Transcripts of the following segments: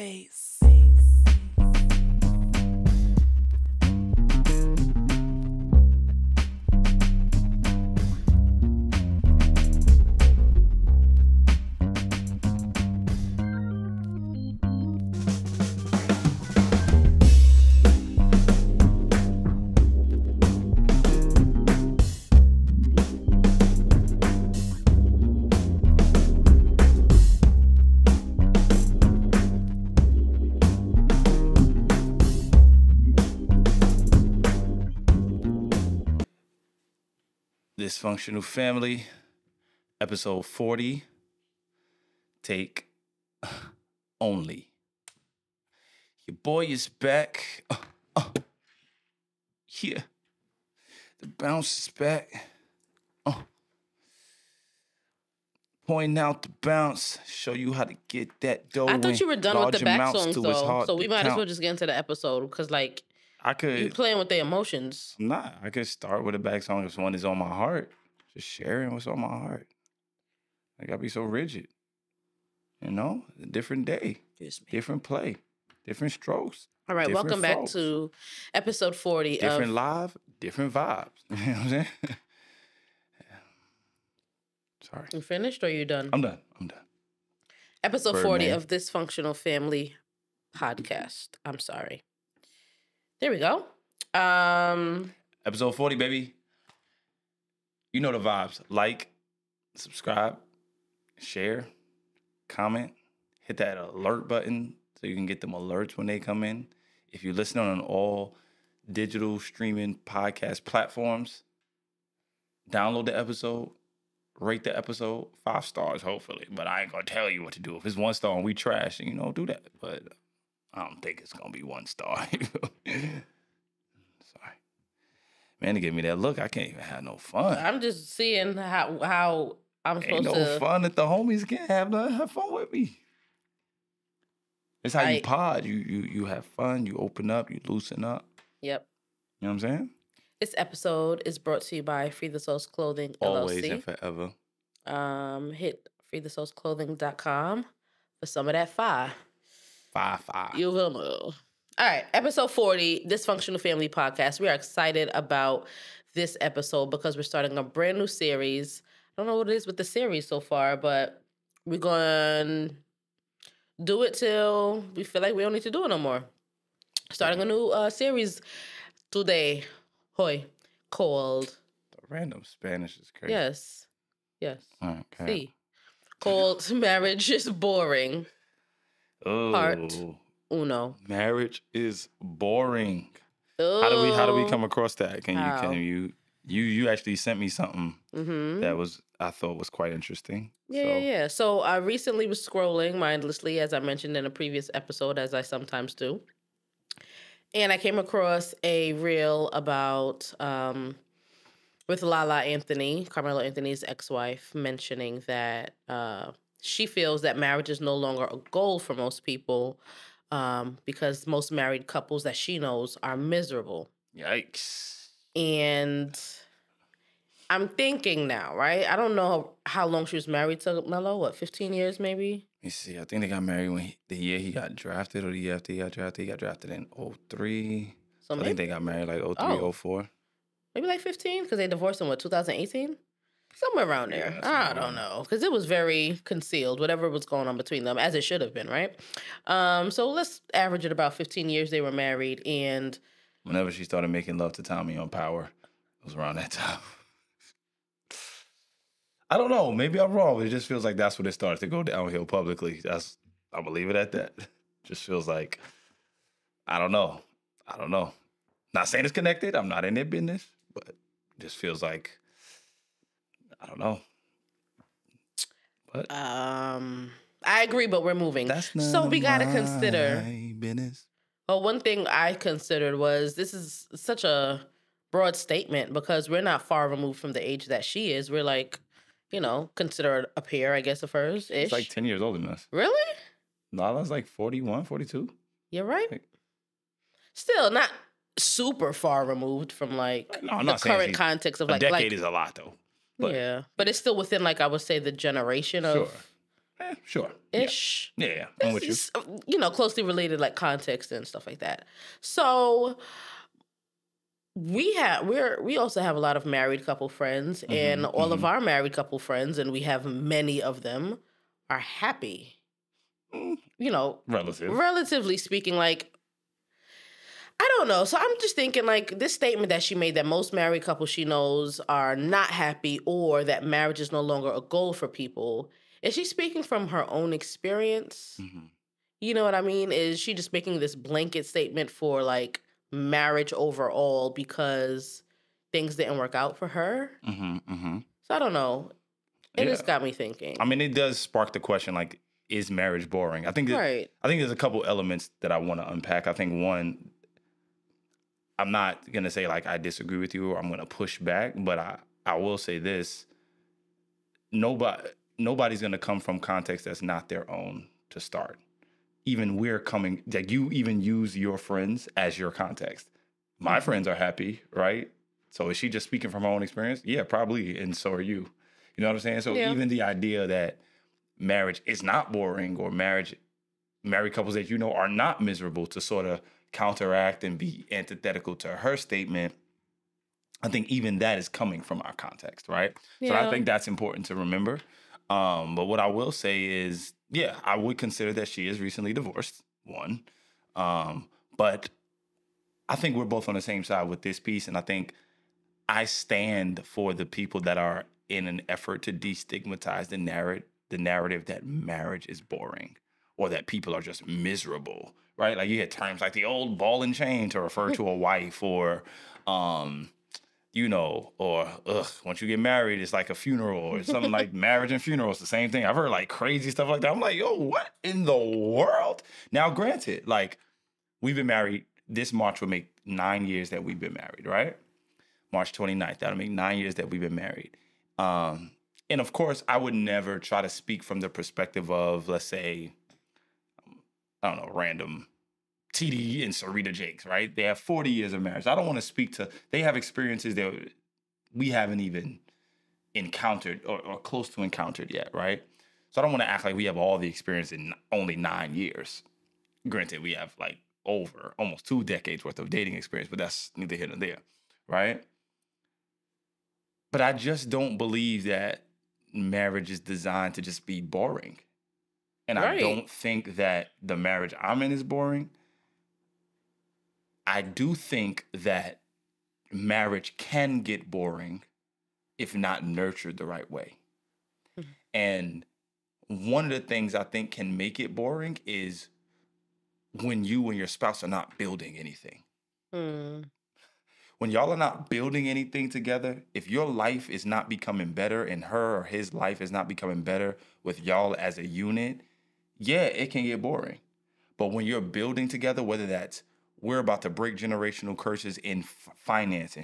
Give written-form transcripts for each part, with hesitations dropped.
space. Dysfunctional Family, episode 40, take only. Your boy is back. Yeah. The bounce is back. Pointing out the bounce, show you how to get that dough. I thought you were done with the back songs, though. So we might as well count. just get into the episode, because, like, I could. you playing with the emotions. Nah, I could start with a back song if one is on my heart. Just sharing what's on my heart. I gotta be so rigid. You know, a different day, different play, different strokes. All right, welcome back folks. to episode 40. Different live, different vibes. You know what I'm saying? Sorry. You finished or you done? I'm done. Episode Birdman. 40 of Dysfunctional Family podcast. I'm sorry. There we go. Episode 40, baby. You know the vibes. Like, subscribe, share, comment, hit that alert button so you can get them alerts when they come in. If you're listening on all digital streaming podcast platforms, download the episode, rate the episode 5 stars, hopefully. But I ain't gonna tell you what to do. If it's 1 star and we trash, then, do that. But I don't think it's gonna be 1 star. Sorry. Man, to give me that look, I can't even have no fun. I'm just seeing how I'm supposed Ain't no fun that the homies can't have fun with me. It's how you pod. You have fun, you open up, you loosen up. Yep. You know what I'm saying? This episode is brought to you by Free the Souls Clothing, Always LLC. and forever. Hit freethesoulsclothing.com for some of that fire. Fire. You will know. All right, episode 40, Dysfunctional Family Podcast. We are excited about this episode because we're starting a brand new series. I don't know what it is with the series so far, but we're going to do it till we feel like we don't need to do it no more. Starting a new series today, called... The random Spanish is crazy. Yes. Okay. See. Called Marriage is Boring. Oh. Part uno. Marriage is boring. Oh. How do we come across that? Can you actually sent me something that I thought was quite interesting. Yeah. So I recently was scrolling mindlessly, as I mentioned in a previous episode, as I sometimes do. And I came across a reel about with Lala Anthony, Carmelo Anthony's ex-wife, mentioning that she feels that marriage is no longer a goal for most people because most married couples that she knows are miserable. Yikes. And I'm thinking now, right? I don't know how long she was married to Melo. 15 years maybe? Let me see. I think they got married when the year he got drafted or the year after he got drafted. He got drafted in 2003. So I think they got married like 2003, 04. Maybe like 15 because they divorced in 2018? Somewhere around there. I don't know. Because it was very concealed, whatever was going on between them, as it should have been, right? So let's average it about 15 years they were married. And whenever she started making love to Tommy on Power, it was around that time. I don't know. Maybe I'm wrong, but it just feels like that's when it started to go downhill publicly. I'll believe it at that. Just feels like, I don't know. Not saying it's connected. I'm not in their business, but it just feels like, I don't know. But I agree, but we're moving. So we got to consider. Business. Well, one thing I considered was this is such a broad statement because we're not far removed from the age that she is. We're like, consider a peer, I guess, of hers-ish. It's like 10 years older than us. Really? Lala's like 41, 42. You're right. Still not super far removed from the current context of a decade is a lot though. But, yeah, but it's still within I would say the generation of. Sure. Sure. Ish. Yeah, I'm with you. It's, closely related, like context and stuff like that. So we also have a lot of married couple friends, and all of our married couple friends, and we have many of them, are happy. Relatively speaking, like, I don't know. So I'm just thinking, like, this statement that she made, that most married couples she knows are not happy, or that marriage is no longer a goal for people. Is she speaking from her own experience? You know what I mean? Is she just making this blanket statement for, like, marriage overall because things didn't work out for her? So I don't know. It just got me thinking. I mean, it does spark the question, like, is marriage boring? I think there's a couple elements that I want to unpack. I think one, I'm not going to say like I disagree with you or I'm going to push back, but I will say this. Nobody's going to come from context that's not their own to start. Even we're coming, like, you even use your friends as your context. My friends are happy, right? So is she just speaking from her own experience? Yeah, probably. And so are you. You know what I'm saying? So even the idea that marriage is not boring, or married couples that are not miserable, to sort of counteract and be antithetical to her statement, I think even that is coming from our context, right? So I think that's important to remember. But what I will say is, I would consider that she is recently divorced, one. But I think we're both on the same side with this piece, and I think I stand for the people that are in an effort to destigmatize the narrative that marriage is boring, or that people are just miserable, right? Like, you had terms like the old ball and chain to refer to a wife, or, once you get married, it's like a funeral, or something like marriage and funeral. It's the same thing. I've heard like crazy stuff like that. I'm like, yo, what in the world? Now, granted, like, we've been married, this March will make 9 years that we've been married, right? March 29th, that'll make 9 years that we've been married. And of course, I would never try to speak from the perspective of, let's say, I don't know, random TD and Sarita Jakes, right? They have 40 years of marriage. I don't want to speak to, they have experiences that we haven't even encountered or close to encountered yet, right? So I don't want to act like we have all the experience in only 9 years. Granted, we have like over almost 2 decades worth of dating experience, but that's neither here nor there, right? But I just don't believe that marriage is designed to just be boring. And I don't think that the marriage I'm in is boring. I do think that marriage can get boring if not nurtured the right way. And one of the things I think can make it boring is when you and your spouse are not building anything. When y'all are not building anything together, if your life is not becoming better and her or his life is not becoming better with y'all as a unit, it can get boring. But when you're building together, whether that's we're about to break generational curses in finance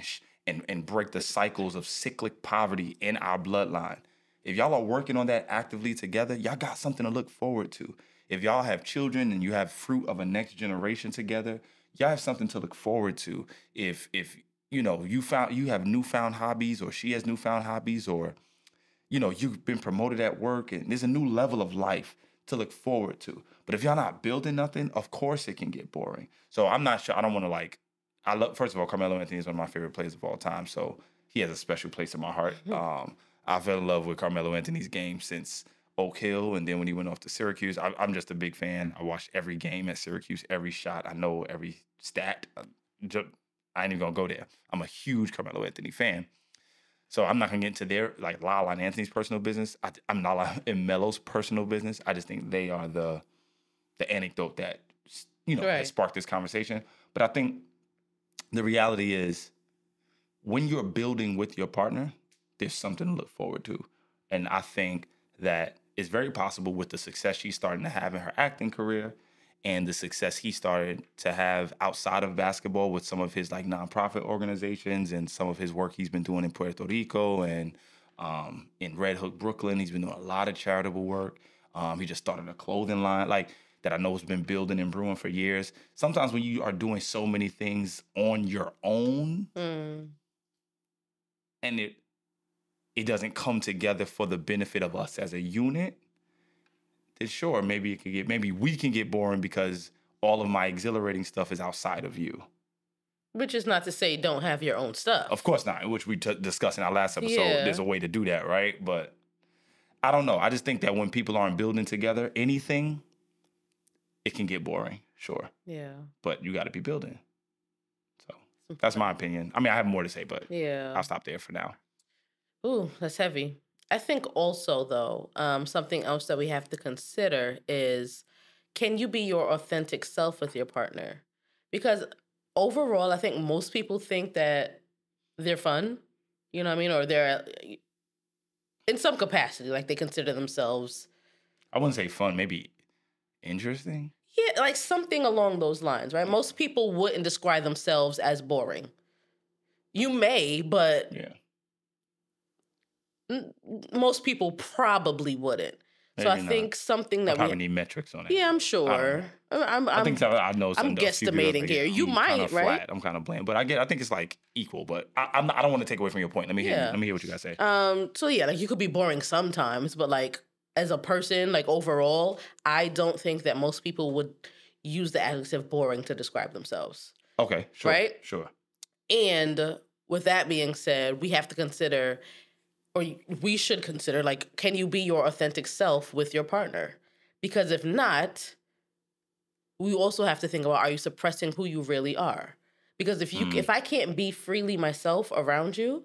and break the cycles of cyclic poverty in our bloodline. If y'all are working on that actively together, y'all got something to look forward to. If y'all have children and you have fruit of a next generation together, y'all have something to look forward to. If you have newfound hobbies, or she has newfound hobbies, or you've been promoted at work and there's a new level of life to look forward to. But if y'all not building nothing, of course it can get boring. So I'm not sure. I don't want to first of all, Carmelo Anthony is one of my favorite players of all time. So he has a special place in my heart. I fell in love with Carmelo Anthony's game since Oak Hill. And then when he went off to Syracuse, I'm just a big fan. I watched every game at Syracuse, every shot. I know every stat. I ain't even gonna go there. I'm a huge Carmelo Anthony fan. So I'm not gonna get into their like Lala and Anthony's personal business. I'm not in Melo's personal business. I just think they are the anecdote that has sparked this conversation. But I think the reality is, when you're building with your partner, there's something to look forward to. And I think that it's very possible, with the success she's starting to have in her acting career and the success he started to have outside of basketball with some of his like nonprofit organizations and some of his work he's been doing in Puerto Rico and in Red Hook, Brooklyn. He's been doing a lot of charitable work. He just started a clothing line that I know has been building and brewing for years. Sometimes when you are doing so many things on your own and it doesn't come together for the benefit of us as a unit, then sure, maybe we can get boring because all of my exhilarating stuff is outside of you. Which is not to say don't have your own stuff. Of course not, which we discussed in our last episode. Yeah. There's a way to do that, right? But I don't know. I just think that when people aren't building together anything, it can get boring, sure. Yeah. But you got to be building. So that's my opinion. I mean, I have more to say, but yeah, I'll stop there for now. Ooh, that's heavy. I think also, though, something else that we have to consider is, can you be your authentic self with your partner? Because overall, I think most people think that they're fun, you know what I mean? Or they're in some capacity, like they consider themselves. I wouldn't say fun, maybe interesting. Yeah, like something along those lines, right? Most people wouldn't describe themselves as boring. You may, but Yeah. Most people probably wouldn't. So Maybe I not. think something that I probably need metrics on it. Yeah, I'm sure. I think so. I know some. I'm guesstimating here. You might, right? Flat. I'm kind of bland, but I think it's like equal. But I don't want to take away from your point. Let me hear what you guys say. So yeah, like you could be boring sometimes, but like as a person, like overall, I don't think that most people would use the adjective boring to describe themselves. Okay, sure. Right? Sure. And with that being said, we have to consider, or we should consider, like, can you be your authentic self with your partner? Because if not, we also have to think about, are you suppressing who you really are? Because if I can't be freely myself around you,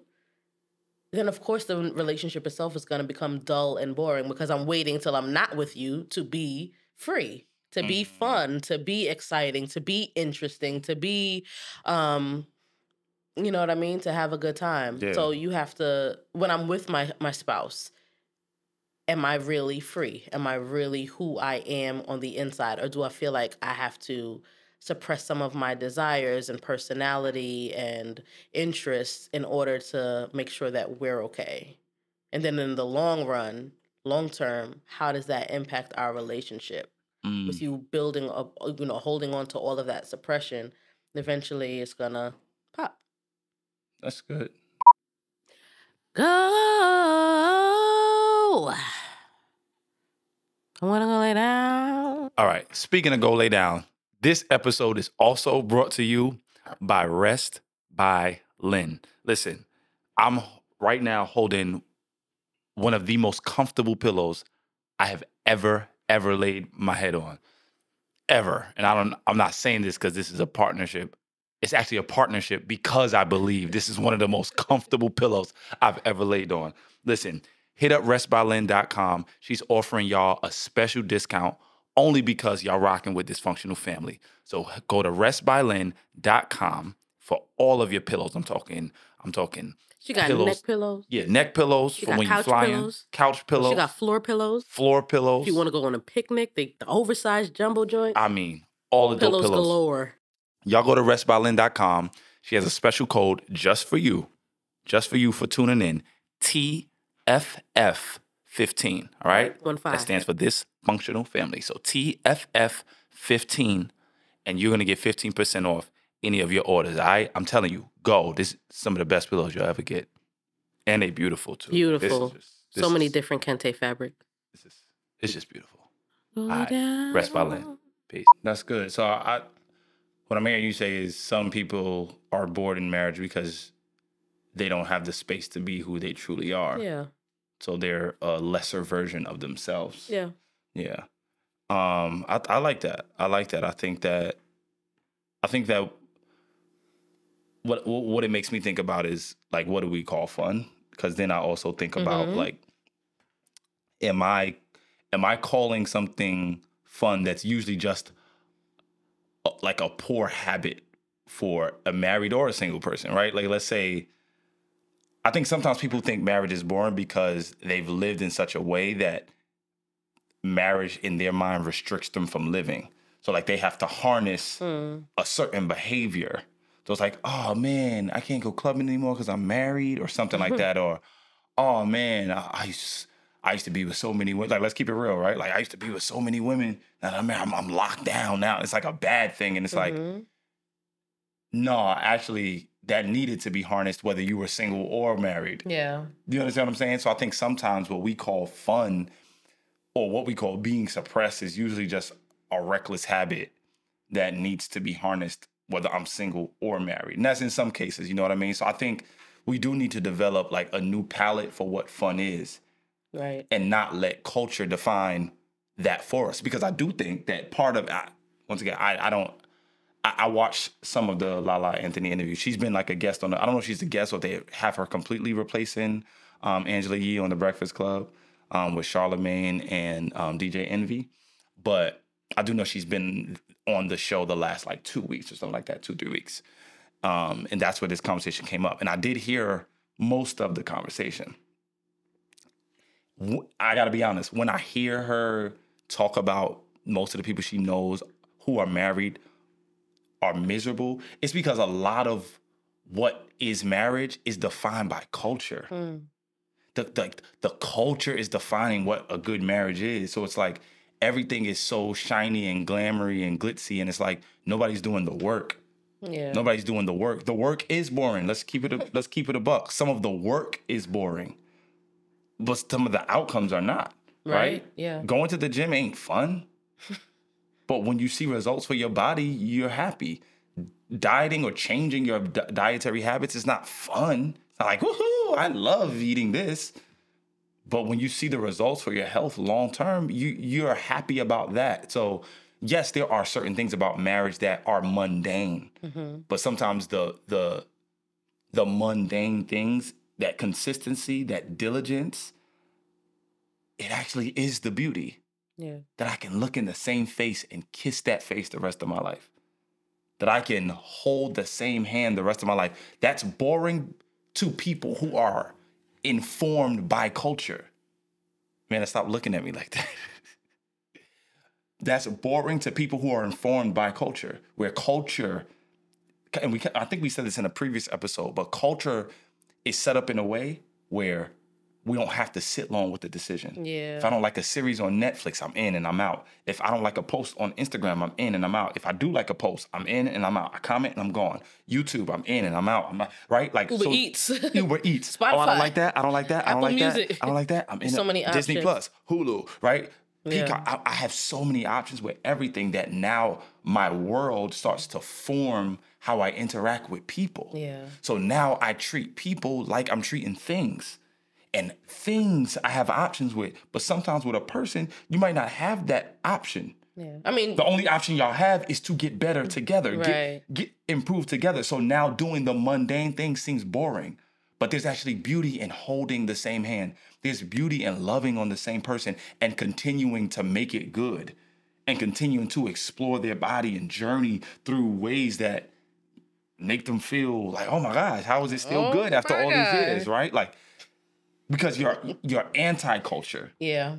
then of course the relationship itself is going to become dull and boring because I'm waiting till I'm not with you to be free, to be fun, to be exciting, to be interesting, to be, you know what I mean? To have a good time. Yeah. So you have to, when I'm with my spouse, am I really free? Am I really who I am on the inside? Or do I feel like I have to suppress some of my desires and personality and interests in order to make sure that we're okay? And then in the long run, long term, how does that impact our relationship? With you building up, holding on to all of that suppression, eventually it's gonna pop. That's good. Go. I want to go lay down. All right. Speaking of go lay down, this episode is also brought to you by Rest by Lynn. Listen, I'm right now holding one of the most comfortable pillows I have ever laid my head on. Ever. And I'm not saying this because this is a partnership. It's actually a partnership because I believe this is one of the most comfortable pillows I've ever laid on. Listen, hit up restbylynn.com. She's offering y'all a special discount only because y'all rocking with Dysfunctional Family. So go to restbylynn.com for all of your pillows. I'm talking She got pillows. neck pillows. Yeah, neck pillows for when you fly in. Couch pillows. She got floor pillows. Floor pillows. If you want to go on a picnic, the oversized jumbo joint. I mean, all the dope pillows. Galore. Y'all go to restbylynn.com. She has a special code just for you for tuning in. TFF15. All right? 15. That stands for Dysfunctional Family. So TFF15, and you're going to get 15% off any of your orders. All right? I'm telling you, go. This is some of the best pillows you'll ever get. And they beautiful, too. Beautiful. So many different Kente fabric. It's just beautiful. All right. Rest by Lynn. Peace. That's good. So what I'm hearing you say is some people are bored in marriage because they don't have the space to be who they truly are. Yeah. So they're a lesser version of themselves. Yeah. Yeah. I like that. I think that what it makes me think about is like, what do we call fun? Because then I also think about like, am I calling something fun that's usually just like a poor habit for a married or a single person, right? Like, let's say, I think sometimes people think marriage is boring because they've lived in such a way that marriage in their mind restricts them from living. So like they have to harness a certain behavior. So it's like, oh man, I can't go clubbing anymore because I'm married or something like that. Or, oh man, I used to be with so many women. Like, let's keep it real, right? Like, I used to be with so many women that I'm locked down now. It's like a bad thing. And it's like, no, actually, that needed to be harnessed whether you were single or married. Yeah. Do you understand what I'm saying? So I think sometimes what we call fun or what we call being suppressed is usually just a reckless habit that needs to be harnessed, whether I'm single or married. And that's in some cases, you know what I mean? So I think we do need to develop like a new palette for what fun is, Right. and not let culture define that for us. Because I do think that part of, once again, I watched some of the Lala Anthony interviews. She's been like a guest on I don't know if she's a guest or they have her completely replacing Angela Yee on The Breakfast Club with Charlemagne and DJ Envy. But I do know she's been on the show the last like 2 weeks or something like that, 2-3 weeks. And that's where this conversation came up. And I did hear most of the conversation. I got to be honest, when I hear her talk about most of the people she knows who are married are miserable, it's because a lot of what is marriage is defined by culture. The culture is defining what a good marriage is. So it's like everything is so shiny and glamoury and glitzy, and it's like nobody's doing the work. Yeah. Nobody's doing the work. The work is boring. Let's keep it a buck. Some of the work is boring, but some of the outcomes are not. Right? Yeah. Going to the gym ain't fun. But when you see results for your body, you're happy. Dieting or changing your dietary habits is not fun. It's not like, woohoo, I love eating this. But when you see the results for your health long term, you're happy about that. So yes, there are certain things about marriage that are mundane. But sometimes the mundane things, that consistency, that diligence, it actually is the beauty. Yeah. That I can look in the same face and kiss that face the rest of my life. That I can hold the same hand the rest of my life. That's boring to people who are informed by culture. Man, stop looking at me like that. That's boring to people who are informed by culture, where culture, and I think we said this in a previous episode, but culture is set up in a way where we don't have to sit long with the decision. Yeah. If I don't like a series on Netflix, I'm in and I'm out. If I don't like a post on Instagram, I'm in and I'm out. If I do like a post, I'm in and I'm out. I comment and I'm gone. YouTube, I'm in and I'm out. I'm not, right? Like Uber Eats. Uber Eats. Spotify. Oh, I don't like that. I don't like that. I don't Apple like Music. that. I don't like that. I'm in So many Disney options. Plus, Hulu, right? Yeah. Peacock. I have so many options with everything that now my world starts to form how I interact with people. Yeah. So now I treat people like I'm treating things. And things I have options with, but sometimes with a person, you might not have that option. Yeah. I mean, The only option y'all have is to get better together, Right. get improved together. So now doing the mundane thing seems boring, but there's actually beauty in holding the same hand. There's beauty in loving on the same person and continuing to make it good and continuing to explore their body and journey through ways that make them feel like, oh my gosh, how is it still good after all these years, right? Like, because you're anti-culture. yeah.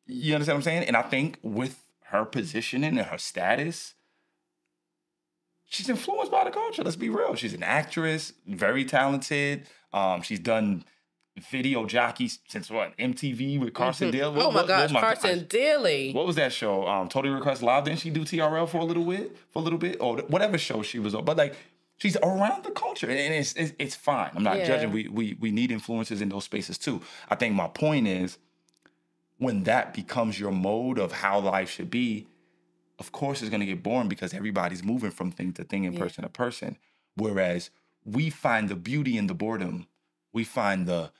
You understand what I'm saying? And I think with her positioning and her status, she's influenced by the culture. Let's be real. She's an actress, very talented. She's done video jockeys since what? MTV with Carson Daly. Oh my gosh, Carson Daly. What was that show? Total Request Live. Didn't she do TRL for a little bit? Or whatever show she was on. But like, she's around the culture, and it's fine. I'm not Yeah. judging. We need influencers in those spaces too. I think my point is, when that becomes your mode of how life should be, of course it's going to get boring because everybody's moving from thing to thing and person to person. Whereas we find the beauty in the boredom. We find the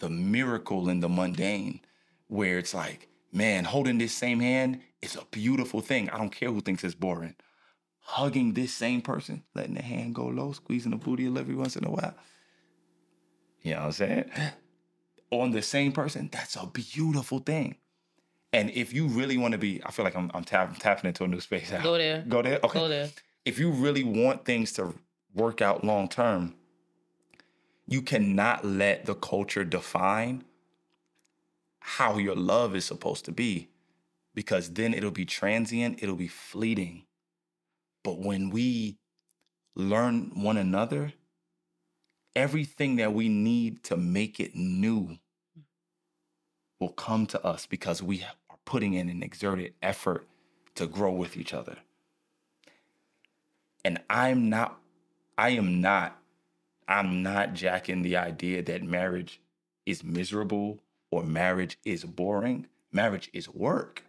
miracle in the mundane, where it's like, man, holding this same hand is a beautiful thing. I don't care who thinks it's boring. Hugging this same person, letting the hand go low, squeezing the booty every once in a while. You know what I'm saying? On the same person, that's a beautiful thing. And if you really want to be, I feel like I'm tapping into a new space. Go there. Go there? Okay. Go there. If you really want things to work out long term, you cannot let the culture define how your love is supposed to be, because then it'll be transient, it'll be fleeting. But when we learn one another, everything that we need to make it new will come to us because we are putting in an exerted effort to grow with each other. And I'm not jacking the idea that marriage is miserable or marriage is boring. marriage is work.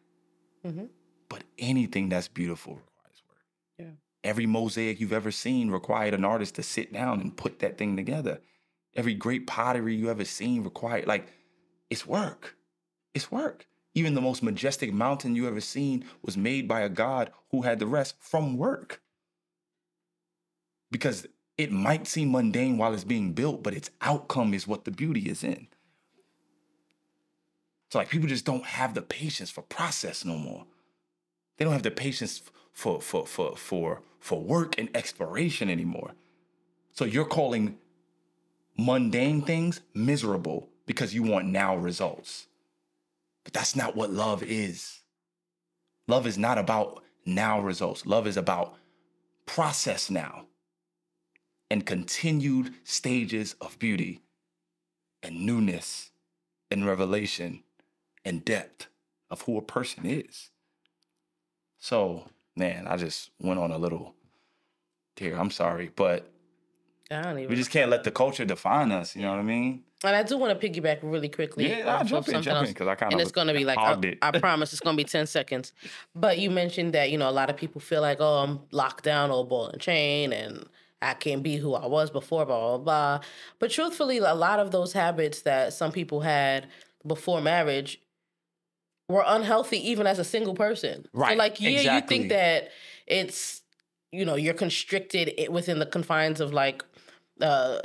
Mm-hmm. But anything that's beautiful requires work. Yeah. Every mosaic you've ever seen required an artist to sit down and put that thing together. Every great pottery you ever seen required, like, it's work. It's work. Even the most majestic mountain you ever seen was made by a God who had the rest from work. Because it might seem mundane while it's being built, but its outcome is what the beauty is in. So like people just don't have the patience for process no more. They don't have the patience for work and exploration anymore. So you're calling mundane things miserable because you want now results. But that's not what love is. Love is not about now results. Love is about process now and continued stages of beauty and newness and revelation and depth of who a person is. So, man, I just went on a little tear. I'm sorry, but we just can't let the culture define us. You know what I mean? And I do want to piggyback really quickly. Yeah, I'll jump in, because I kind of, and it's going to be like, I promise it's going to be 10 seconds. But you mentioned that, a lot of people feel like, oh, I'm locked down or ball and chain and I can't be who I was before, blah, blah, blah. But truthfully, a lot of those habits that some people had before marriage were unhealthy even as a single person. Right. So like, yeah, exactly. You think that it's, you're constricted within the confines of like a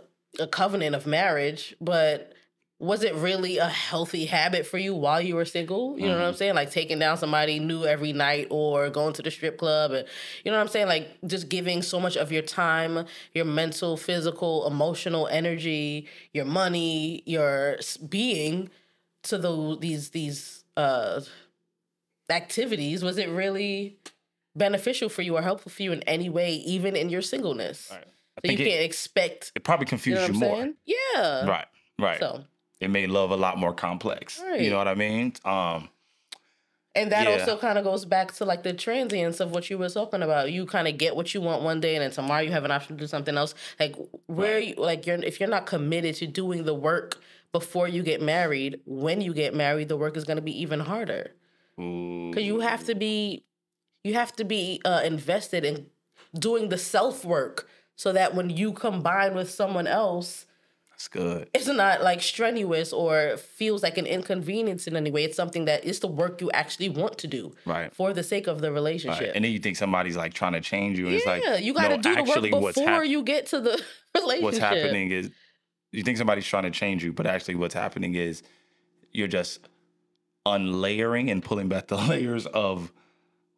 covenant of marriage, but was it really a healthy habit for you while you were single? You know what I'm saying? Like taking down somebody new every night or going to the strip club. And, you know what I'm saying? Like just giving so much of your time, your mental, physical, emotional energy, your money, your being to these activities. Was it really beneficial for you or helpful for you in any way, even in your singleness? Right. So you can't expect... It probably confused you more. Saying? Yeah. Right. So it made love a lot more complex. Right. You know what I mean? And that also kind of goes back to like the transience of what you were talking about. You kind of get what you want one day, and then tomorrow you have an option to do something else. Like if you're not committed to doing the work before you get married, when you get married, the work is going to be even harder. Because you have to be invested in doing the self work so that when you combine with someone else, that's good. It's not like strenuous or feels like an inconvenience in any way. It's something that is the work you actually want to do, right, for the sake of the relationship. Right. And then you think somebody's like trying to change you, and it's like, you got to do the work before you get to the relationship. What's happening is you think somebody's trying to change you, but actually what's happening is you're just unlayering and pulling back the layers of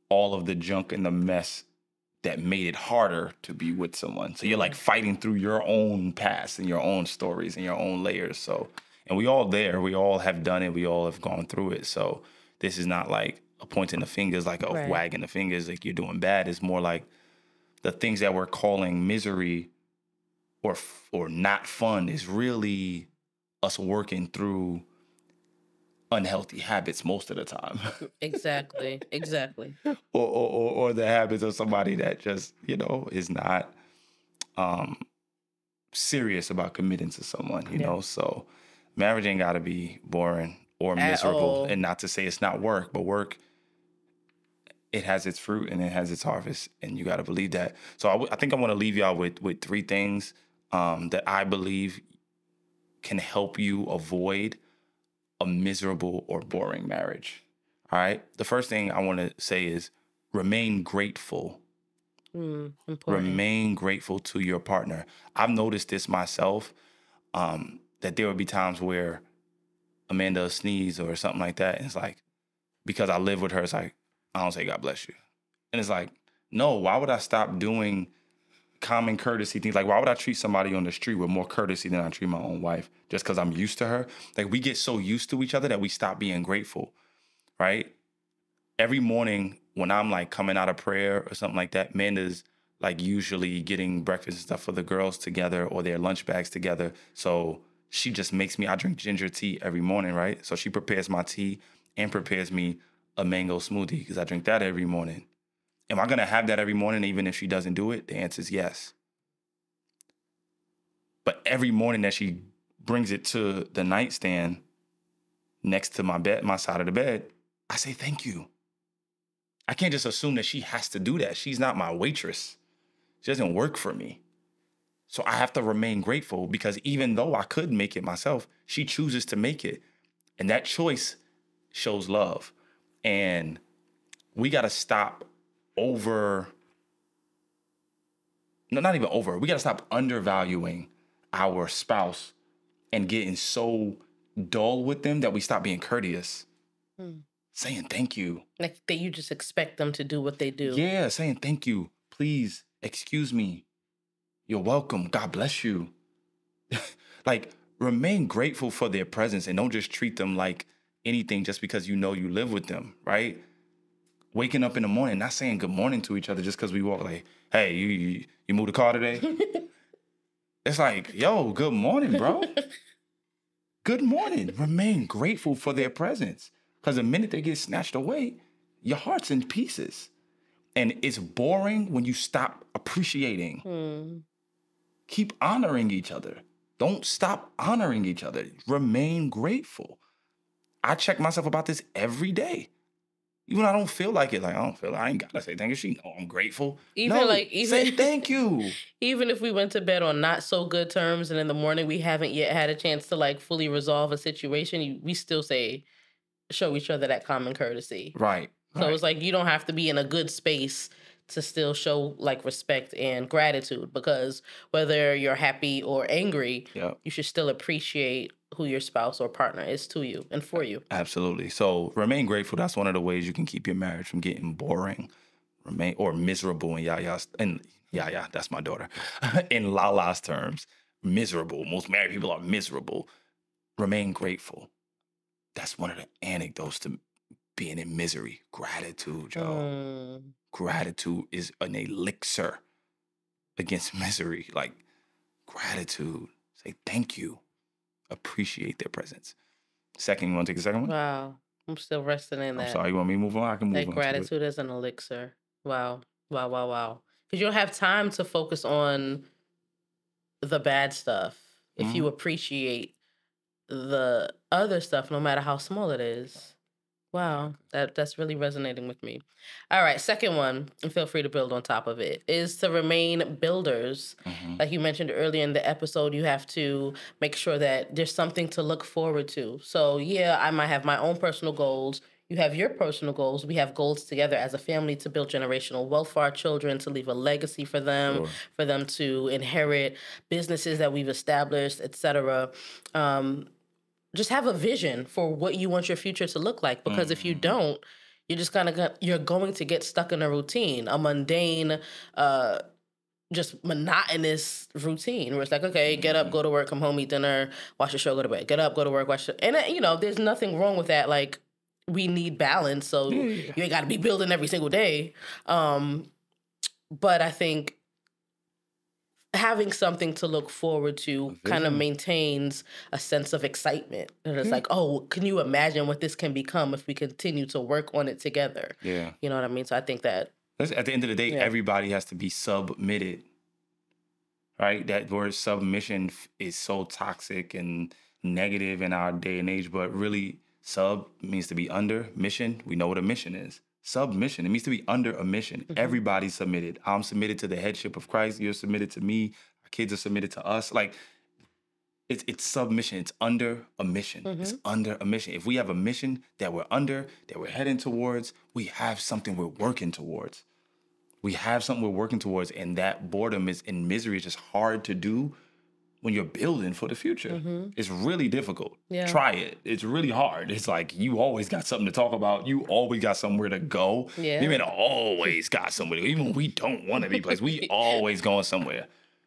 all of the junk and the mess that made it harder to be with someone. So you're like fighting through your own past and your own stories and your own layers. So, and we all have done it. We all have gone through it. So this is not like a pointing the fingers, like a wagging the fingers, like you're doing bad. It's more like the things that we're calling misery or not fun is really us working through unhealthy habits most of the time. Exactly. or the habits of somebody that just, is not serious about committing to someone, you know? So marriage ain't got to be boring or miserable. And not to say it's not work, but work, it has its fruit and it has its harvest, and you got to believe that. So I think I want to leave y'all with 3 things that I believe can help you avoid a miserable or boring marriage. All right. The first thing I want to say is remain grateful. Important. Remain grateful to your partner. I've noticed this myself, that there will be times where Amanda will sneeze or something like that. And it's like, because I live with her, it's like, I don't say God bless you. And it's like, no, why would I stop doing common courtesy things? Like, why would I treat somebody on the street with more courtesy than I treat my own wife just because I'm used to her? Like, we get so used to each other that we stop being grateful, right? Every morning when I'm like coming out of prayer or something like that, Amanda's like usually getting breakfast and stuff for the girls together or their lunch bags together. So she just makes me, I drink ginger tea every morning, right? So she prepares my tea and prepares me a mango smoothie because I drink that every morning. Am I going to have that every morning even if she doesn't do it? The answer is yes. But every morning that she brings it to the nightstand, next to my bed, my side of the bed, I say thank you. I can't just assume that she has to do that. She's not my waitress. She doesn't work for me. So I have to remain grateful because even though I could make it myself, she chooses to make it. And that choice shows love. And we got to stop not even over. We got to stop undervaluing our spouse and getting so dull with them that we stop being courteous. Saying thank you. Like that you just expect them to do what they do. Yeah, saying thank you. Please, excuse me. You're welcome. God bless you. Like, remain grateful for their presence and don't just treat them like anything just because you know you live with them, right? Waking up in the morning, not saying good morning to each other just because we walk like, hey, you moved the car today? It's like, yo, good morning, bro. Good morning. Remain grateful for their presence. Because the minute they get snatched away, your heart's in pieces. And it's boring when you stop appreciating. Keep honoring each other. Don't stop honoring each other. Remain grateful. I check myself about this every day. Even I don't feel like it. Like, I ain't got to say thank you. She know I'm grateful. Say thank you. Even if we went to bed on not so good terms and in the morning we haven't yet had a chance to like fully resolve a situation, we still show each other that common courtesy. Right. So it's like you don't have to be in a good space to still show like respect and gratitude, because whether you're happy or angry, you should still appreciate who your spouse or partner is to you and for you. Absolutely. So remain grateful. That's one of the ways you can keep your marriage from getting boring, or miserable in Yaya's, and Yaya, that's my daughter, in Lala's terms, miserable. Most married people are miserable. Remain grateful. That's one of the anecdotes to being in misery. Gratitude, Joe. Gratitude is an elixir against misery. Like, gratitude. Say thank you. Appreciate their presence. Second, you want to take the second one? Wow. I'm still resting in that. I'm sorry, you want me to move on? I can move on. That gratitude is an elixir. Wow. Because you don't have time to focus on the bad stuff if you appreciate the other stuff, no matter how small it is. Wow, that's really resonating with me. All right, second one, and feel free to build on top of it, is to remain builders. Like you mentioned earlier in the episode, you have to make sure that there's something to look forward to. So yeah, I might have my own personal goals. You have your personal goals. We have goals together as a family to build generational wealth for our children, to leave a legacy for them, for them to inherit businesses that we've established, etc. Just have a vision for what you want your future to look like. Because if you don't, you're just you're going to get stuck in a routine, a mundane, just monotonous routine where it's like, okay, get up, go to work, come home, eat dinner, watch a show, go to bed. Get up, go to work, watch and there's nothing wrong with that. Like, we need balance, so you ain't got to be building every single day. But I think having something to look forward to kind of maintains a sense of excitement. And it's like, oh, can you imagine what this can become if we continue to work on it together? Yeah. You know what I mean? So I think that at the end of the day, everybody has to be submitted, right? That word submission is so toxic and negative in our day and age, but really sub means to be under. Mission, we know what a mission is. Submission, it means to be under a mission. Everybody's submitted. I'm submitted to the headship of Christ. You're submitted to me. Our kids are submitted to us. Like, it's submission. It's under a mission. It's under a mission. If we have a mission that we're under, that we're heading towards, we have something we're working towards. And that boredom and misery is just hard to do when you're building for the future. It's really difficult. Try it. It's really hard. It's like you always got something to talk about. You always got somewhere to go. You always got somewhere to go. Even when we don't want to be placed, we always going somewhere.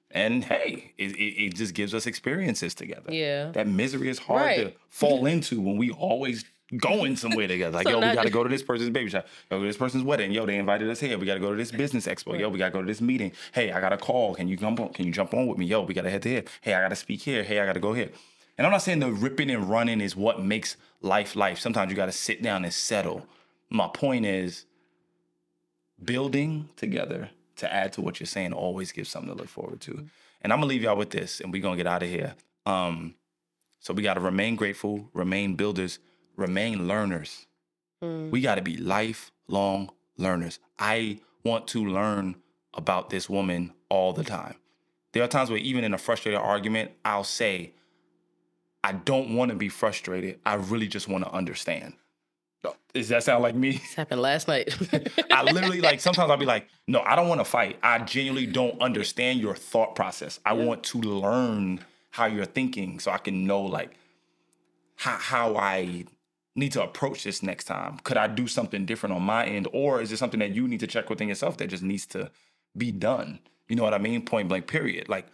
And hey, it just gives us experiences together. That misery is hard to fall into when we always going somewhere together. Like, we got to go to this person's baby shower. Go to this person's wedding. They invited us here. We got to go to this business expo. We got to go to this meeting. Hey, I got a call. Can you jump on with me? We got to head to here. Hey, I got to speak here. Hey, I got to go here. And I'm not saying the ripping and running is what makes life. Sometimes you got to sit down and settle. My point is building together to add to what you're saying always gives something to look forward to. And I'm going to leave y'all with this, and we're going to get out of here. So we got to remain grateful, remain builders, remain learners. We got to be lifelong learners. I want to learn about this woman all the time. There are times where even in a frustrated argument, I'll say, I don't want to be frustrated. I really just want to understand. Does that sound like me? This happened last night. I literally, like, sometimes I'll be like, no, I don't want to fight. I genuinely don't understand your thought process. I want to learn how you're thinking so I can know, like, how I need to approach this next time. Could I do something different on my end? Or is it something that you need to check within yourself that just needs to be done? You know what I mean? Point blank, period. Like,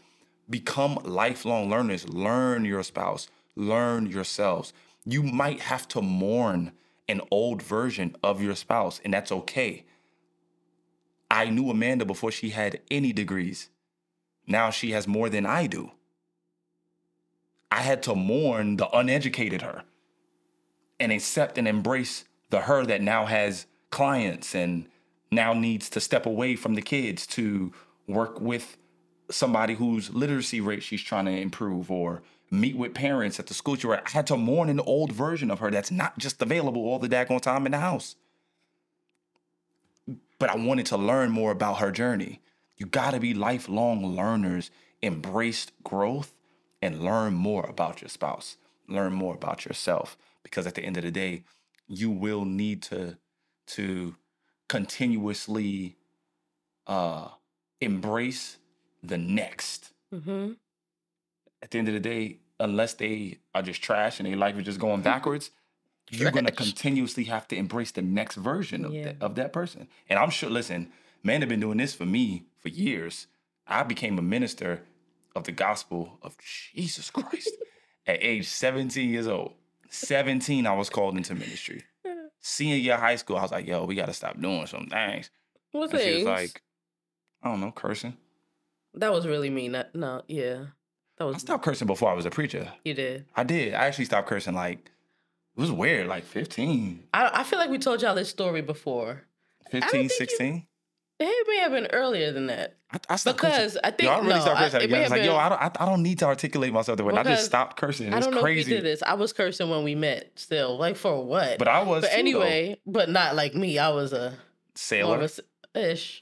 become lifelong learners. Learn your spouse. Learn yourselves. You might have to mourn an old version of your spouse, and that's okay. I knew Amanda before she had any degrees. Now she has more than I do. I had to mourn the uneducated her and accept and embrace the her that now has clients and now needs to step away from the kids to work with somebody whose literacy rate she's trying to improve or meet with parents at the school you're at. I had to mourn an old version of her that's not just available all the daggone time in the house. But I wanted to learn more about her journey. You got to be lifelong learners, embrace growth, and learn more about your spouse. Learn more about yourself. Because at the end of the day, you will need to continuously embrace the next. Mm-hmm. At the end of the day, unless they are just trash and their life is just going backwards, you're going to continuously have to embrace the next version of that person. And I'm sure, listen, man, have been doing this for me for years. I became a minister of the gospel of Jesus Christ at age 17 years old. 17, I was called into ministry. Senior year of high school, I was like, yo, we got to stop doing some things. What and things? She was like, I don't know, cursing. That was really mean. I stopped cursing before I was a preacher. You did? I did. I actually stopped cursing, like, it was weird, like 15. I feel like we told y'all this story before. 15, 16? It may have been earlier than that. I stopped cursing. I think yo, I really stopped cursing. I was like, yo, I don't need to articulate myself the way. I just stopped cursing. It's I don't know crazy. if you did this. I was cursing when we met still. Like, for what? But I was But too, anyway, but not like me. I was a sailor. Ish.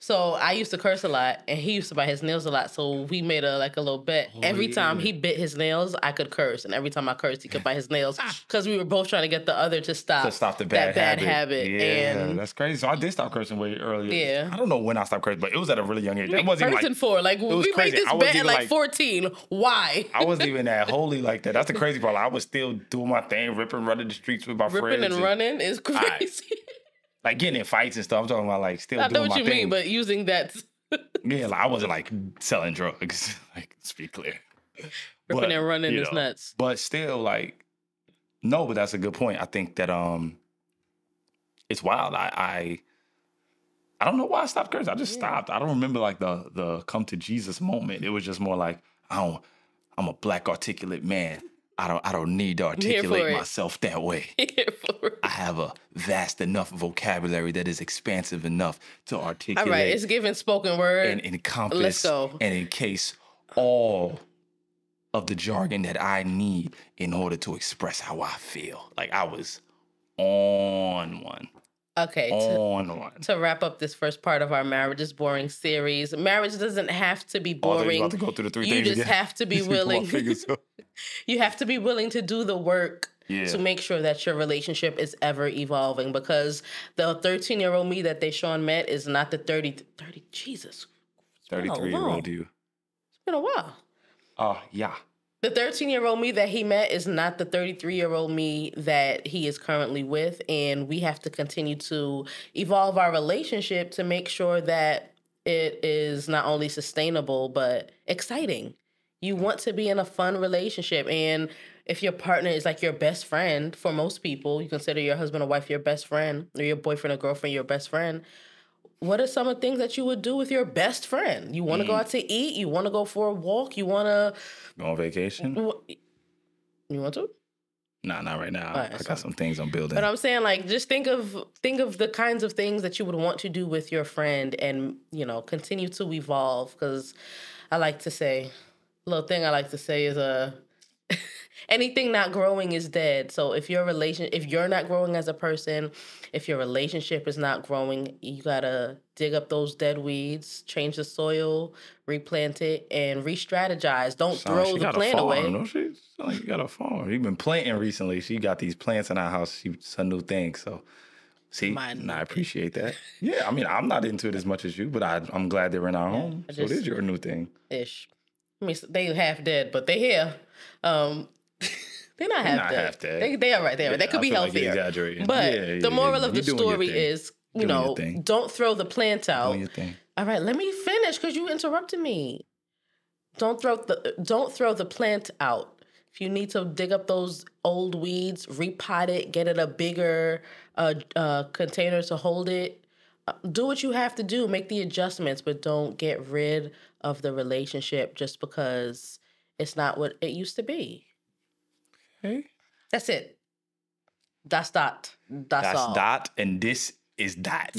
So I used to curse a lot, and he used to bite his nails a lot. So we made a little bet. Every time he bit his nails, I could curse, and every time I cursed, he could bite his nails because we were both trying to get the other to stop the bad habit. Yeah, and that's crazy. So I did stop cursing way earlier. Yeah, I don't know when I stopped cursing, but it was at a really young age. It wasn't cursing for we made this bet at like 14. Why? I wasn't even that holy like that. That's the crazy part. I was still doing my thing, running the streets with my friends. Ripping and running is crazy. Like getting in fights and stuff. I'm talking about like still doing my thing. I know what you mean, but using that. Yeah, like I wasn't like selling drugs. Like, let's be clear. Ripping and running is nuts. But still, like, no, but that's a good point. I think that it's wild. I don't know why I stopped cursing. I just stopped. I don't remember like the come to Jesus moment. It was just more like, I'm a black articulate man. I don't need to articulate myself that way. I have a vast enough vocabulary that is expansive enough to articulate. All right, it's given spoken word. And encompass. Let's go. And encase all of the jargon that I need in order to express how I feel. Like I was on one. Okay. To wrap up this first part of our Marriage is Boring series, marriage doesn't have to be boring. About to go through the three you things just again. have to be willing. You have to be willing to do the work to make sure that your relationship is ever evolving, because the 13-year-old me that Dashawn met is not the 30 Jesus. 33-year-old you. It's been a while. Yeah. The 13-year-old me that he met is not the 33-year-old me that he is currently with. And we have to continue to evolve our relationship to make sure that it is not only sustainable, but exciting. You want to be in a fun relationship. And if your partner is like your best friend, for most people, you consider your husband or wife your best friend, or your boyfriend or girlfriend your best friend. What are some of the things that you would do with your best friend? You want to go out to eat? You want to go for a walk? You want to go on vacation? You want to? Nah, not right now. I got some things I'm building. But I'm saying, like, just think of the kinds of things that you would want to do with your friend, and continue to evolve. Because I like to say, little thing I like to say is anything not growing is dead. So if if you're not growing as a person, if your relationship is not growing, you gotta dig up those dead weeds, change the soil, replant it, and re-strategize. Don't throw She the got a plant farm, away. don't she? Sound like you got a farm. You've been planting recently. She got these plants in our house. It's a new thing. So, see, and I appreciate that. Yeah, I mean, I'm not into it as much as you, but I'm glad they're in our home. So it is your new thing. Ish. I mean, they half dead, but they here. They're not half dead. They are right there. They could be healthier. Like exaggerating. But the moral of the story is, don't throw the plant out. Doing your thing. All right, let me finish because you interrupted me. Don't throw the plant out. If you need to dig up those old weeds, repot it, get it a bigger container to hold it. Do what you have to do. Make the adjustments, but don't get rid of the relationship just because it's not what it used to be. Okay. That's it. That's all. Dot, and this is that.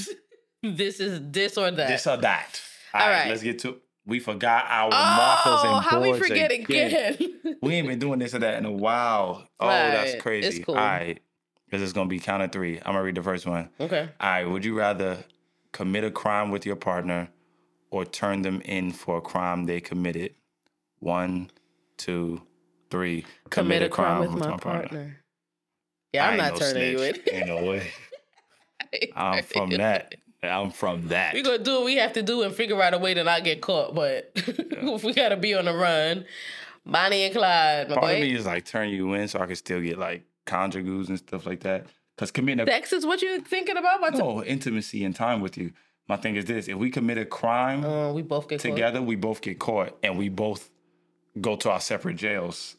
This is this or that. This or that. All right, let's get to. We forgot our markers and boards. How we forget again? We ain't been doing this or that in a while. Oh, that's crazy. It's cool. All right, because it's gonna be count of three. I'm gonna read the first one. Okay. All right. Would you rather commit a crime with your partner or turn them in for a crime they committed? 1, 2, 3. Commit a crime with my partner. Yeah, I'm not turning you in. Ain't no way. I'm from that. We're going to do what we have to do and figure out a way to not get caught. But if we got to be on the run, Bonnie and Clyde, my Part boy. of me is like turn you in so I can still get like conjugals and stuff like that. Because committing sex is what you're thinking about? No, intimacy and time with you. My thing is this. If we commit a crime we both get together, caught. we both get caught. And we both go to our separate jails.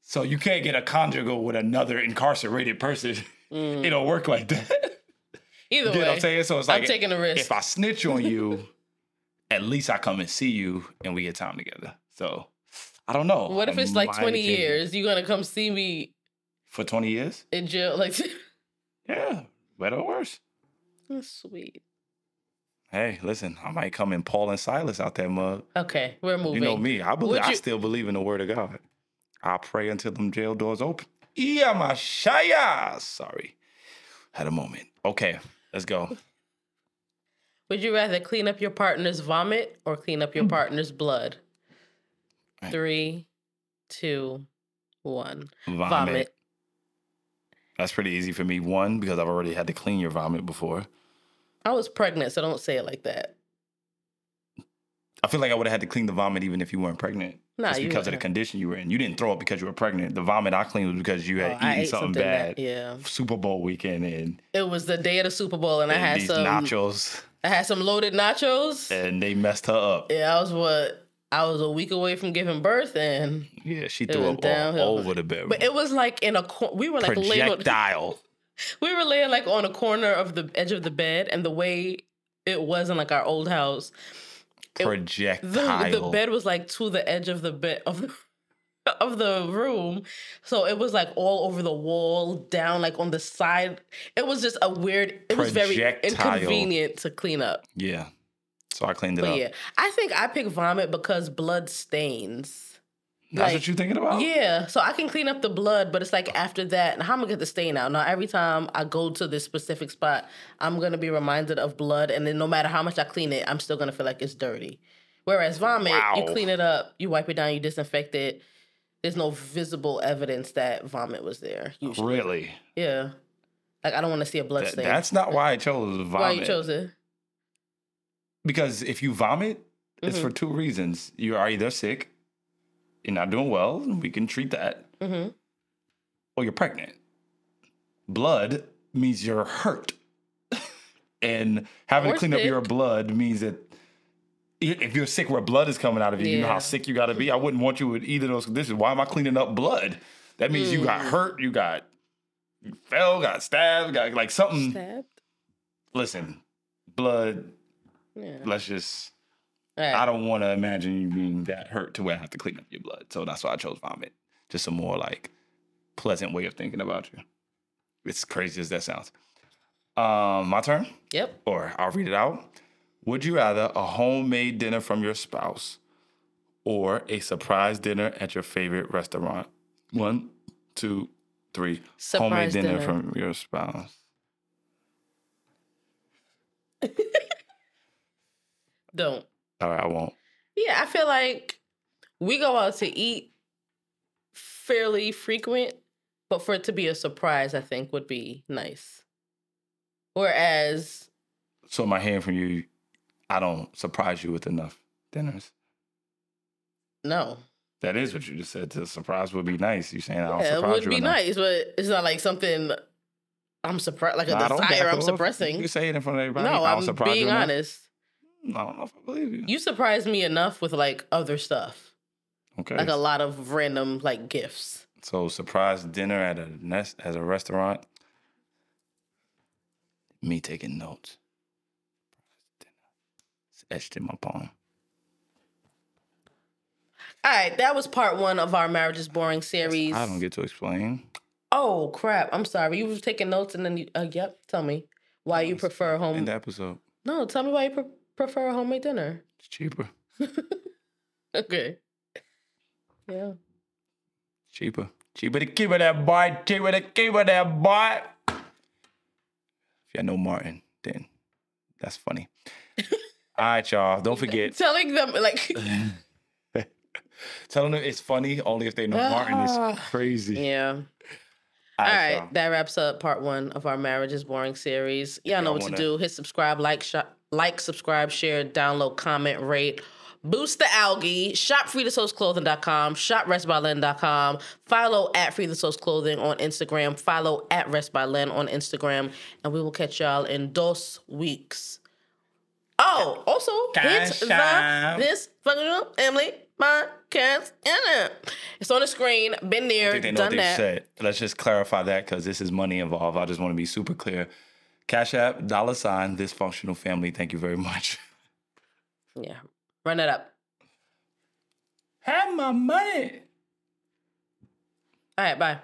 So you can't get a conjugal with another incarcerated person. It don't work like that. Either way. You know what I'm saying? So it's like, I'm taking a risk. If I snitch on you, at least I come and see you and we get time together. So I don't know. What if it's like 20 years? You going to come see me? For 20 years? In jail? Like, yeah, better or worse. That's sweet. Hey, listen, I might come in Paul and Silas out that mug. Okay, we're moving. You know me. I still believe in the word of God. I pray until them jail doors open. Iyamashaya. Sorry. Had a moment. Okay, let's go. Would you rather clean up your partner's vomit or clean up your partner's blood? 3, 2, 1. Vomit. That's pretty easy for me. 1, because I've already had to clean your vomit before. I was pregnant, so don't say it like that. I feel like I would have had to clean the vomit even if you weren't pregnant. Nah, just because of the condition you were in. You didn't throw up because you were pregnant. The vomit I cleaned was because you had eaten something bad. Super Bowl weekend, and it was the day of the Super Bowl, and I had these some nachos. I had some loaded nachos, and they messed her up. Yeah, I was a week away from giving birth, and she threw up all over the bed. But it was like in a we were like projectile. We were laying like on a corner of the edge of the bed, and the way it was in like our old house. Projectile. The bed was like to the edge of the bed of the room, so it was like all over the wall, down like on the side. It was just a weird. It was very inconvenient to clean up. Yeah, so I cleaned it up. Yeah, I think I pick vomit because blood stains. That's what you're thinking about? Yeah, so I can clean up the blood, but it's like after that, how am I going to get the stain out? Now, every time I go to this specific spot, I'm going to be reminded of blood, and then no matter how much I clean it, I'm still going to feel like it's dirty. Whereas vomit, you clean it up, you wipe it down, you disinfect it. There's no visible evidence that vomit was there, usually. Really? Yeah. Like, I don't want to see a blood stain. That's not why I chose vomit. Why you chose it? Because if you vomit, it's for 2 reasons. You are either sick, you're not doing well, and we can treat that. Or you're pregnant. Blood means you're hurt. And having to clean up your blood means that if you're sick where blood is coming out of you, you know how sick you got to be. I wouldn't want you with either of those conditions. Why am I cleaning up blood? That means you got hurt, you fell, got stabbed, got like something. Stabbed? Listen, blood, let's just... Right. I don't want to imagine you being that hurt to where I have to clean up your blood. So that's why I chose vomit. Just a more like pleasant way of thinking about you. It's crazy as that sounds. My turn? Yep. Or I'll read it out. Would you rather a homemade dinner from your spouse or a surprise dinner at your favorite restaurant? 1, 2, 3. Surprise Homemade dinner dinner. from your spouse. Don't. All right, I won't. Yeah, I feel like we go out to eat fairly frequent, but for it to be a surprise, I think would be nice. Whereas, So am I hearing from you, I don't surprise you with enough dinners? no. That is what you just said. To surprise would be nice. You saying I don't Yeah, it surprise would you be enough. nice, but it's not like something I'm surprised, like a Nah, don't desire back I'm off. suppressing. You say it in front of everybody. No, I don't I'm surprise being you enough. honest. I don't know if I believe you. You surprised me enough with like other stuff, Okay. like a lot of random like gifts. So surprise dinner at a restaurant. Me taking notes. It's etched in my palm. All right, that was part 1 of our Marriage is Boring series. I don't get to explain. Oh crap! I'm sorry. You were taking notes and then you. Yep. Tell me why you prefer home. In the episode. No, tell me why you prefer a homemade dinner. It's cheaper. Okay. Yeah. Cheaper. Cheaper to keep it that boy. Cheaper to keep it that boy. If you know Martin, then that's funny. All right, y'all. Don't forget. Telling them like. Telling them it's funny only if they know Martin is crazy. Yeah. All right, that wraps up part 1 of our Marriage is Boring series. Y'all know what to do. Hit subscribe, like, subscribe, share, download, comment, rate. Boost the algae. Shop freethisouls.clothing.com. Shop restbylyn.com. Follow at freethisouls.clothing on Instagram. Follow at restbylyn on Instagram. And we will catch y'all in 2 weeks. Oh, also, hit this functional Emily podcast. It's on the screen. Been there, I think they know done what they that. said. Let's just clarify that because this is money involved. I just want to be super clear. Cash App, $ this functional family. Thank you very much. Yeah. Run it up. Have my money. All right, bye.